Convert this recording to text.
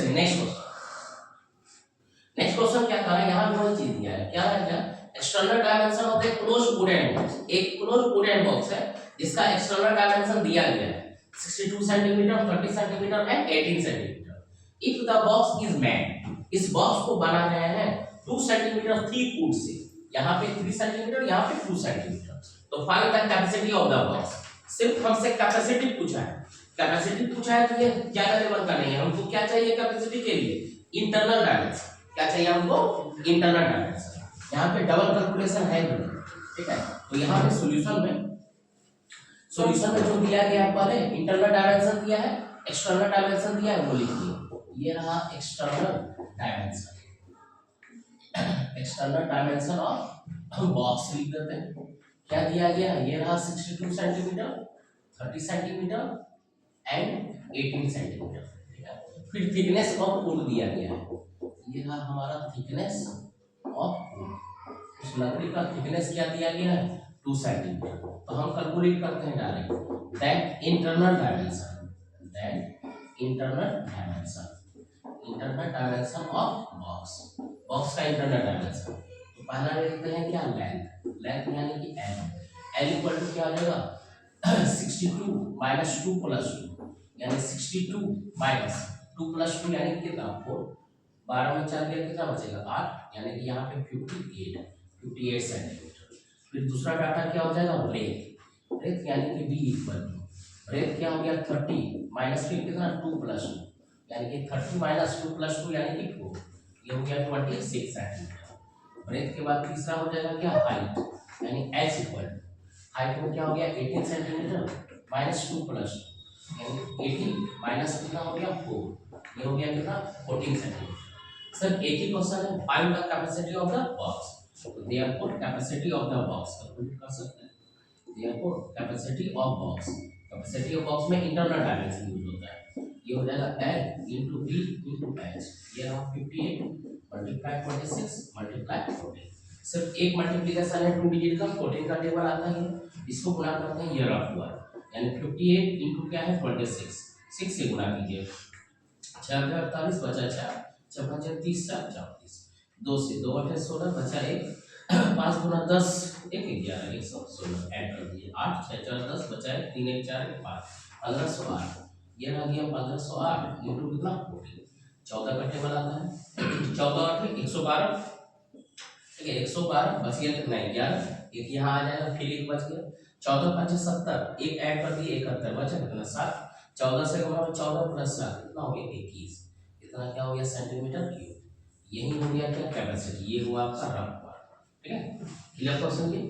चलिए next question क्या कह रहा है, यहाँ भी वही चीज दिया है, क्या है, क्या external dimension of the closed wooden box, एक क्लोज्ड वुडन बॉक्स है जिसका एक्सटर्नल डायमेंशन दिया गया है 62 centimetre, 30 centimetre and 18 centimetre. If the box is made, इस बॉक्स को बना गया है 2 सेंटीमीटर थिक वुड से, यहाँ पे 3 सेंटीमीटर, यहाँ पे 2 सेंटीमीटर। तो find the capacity of the box. सिर्फ हमसे कैपेसिटी पूछा है, कैपेसिटी पूछा है तो ये ज्यादा लेवल का नहीं है, हमको क्या चाहिए कैपेसिटी के लिए, इंटरनल डायमेंशन। क्या चाहिए हमको, इंटरनल डायमेंशन। यहाँ पे डबल कैलकुलेशन है भी, ठीक है। तो यहाँ पे सॉल्यूशन में जो दिया गया है, पहले इंटरनल डायमेंशन दिया है, एक्सटर्नल डायमेंशन दिया है, वो लिखिए। ये रहा external dimension, external dimension of box लिख देते हैं। क्या दिया गया है, ये रहा 62 सेंटीमीटर, 30 सेंटीमीटर एंड 18 सेंटीमीटर, ठीक है। फिर थिकनेस ऑफ वुड दिया गया है, ये रहा हमारा थिकनेस ऑफ वुड। उस लकड़ी का थिकनेस क्या दिया गया है, 2 सेंटीमीटर। तो हम कैलकुलेट करते हैं direct, that internal dimension, internal dimension of box का इंटरनल डायमेंशन। तो पहला देखते हैं क्या, लेंथ यानी कि L इक्वल टू क्या हो जाएगा 62 माइनस 2 प्लस 2, यानी 62 माइनस 2 प्लस 2 यानी कितना 4, 12 में 4 गया कितना बचेगा 8, यानी कि यहाँ पे 58 सेंटीमीटर। फिर दूसरा डाटा क्या हो जाएगा, ब्रेथ यानी कि B इक्वल टू ब्रेथ क्या हो गया 30 माइनस फिर कितना 2 प्लस 2, यानी कि 30 माइनस 2 प्लस 2 यानी कि 4, ये हो गया 26 सेंटीमीटर। ब्रेथ के बाद तीसरा हो जाएगा क्या, हाइट, यानी H इक्वल टू हाइट में क्या हो गया 18 सेंटीमीटर माइनस 2 प्लस 2, यानी 18 माइनस कितना हो गया 4, ये हो गया कितना 14 सेंटीमीटर। सर एक ही क्वेश्चन है, find the capacity of the box. तो therefore capacity of the box calculate कर सकते हैं। देयरफॉर कैपेसिटी ऑफ बॉक्स में इंटरनल डायमेंशन यूज होता है। ये हो जाएगा L into B into H, ये रहा 58 मल्टीप्लाई 26 मल्टीप्लाई 14। सिर्फ एक मल्टीप्लिकेशन है 2 डिजिट का, 14 का टेबल आता है, इसको गुणा करते हैं, ये रफ हुआ यानी 58 into क्या है 26, 6 से गुणा कीजिए, 6 48 बचा 4, 6 5 30 34, 2 से 2 8 16 बचा 1, 5 गुना 10 1 11 116 ऐड कर दिए, 8 6 4 10 बचा 1 3 1 4 1 5 1508, ये रह गया 1508 इनटू कितना 14, 14 का टेबल आता है 14 8 112, ठीक है 112 बच गया कितना 11, एक यहाँ आ जाएगा फिर एक बच गया, 14 5 70, एक ऐड कर दिए 71 बचा कितना 7, 14 से गुणा 14 प्लस 7 कितना हो गया 21, इतना क्या हो गया सेंटीमीटर क्यूब। यही हो गया क्या कैपेसिटी, ये हुआ आपका रफ पार्ट, ठीक है। क्लियर क्वेश्चन की।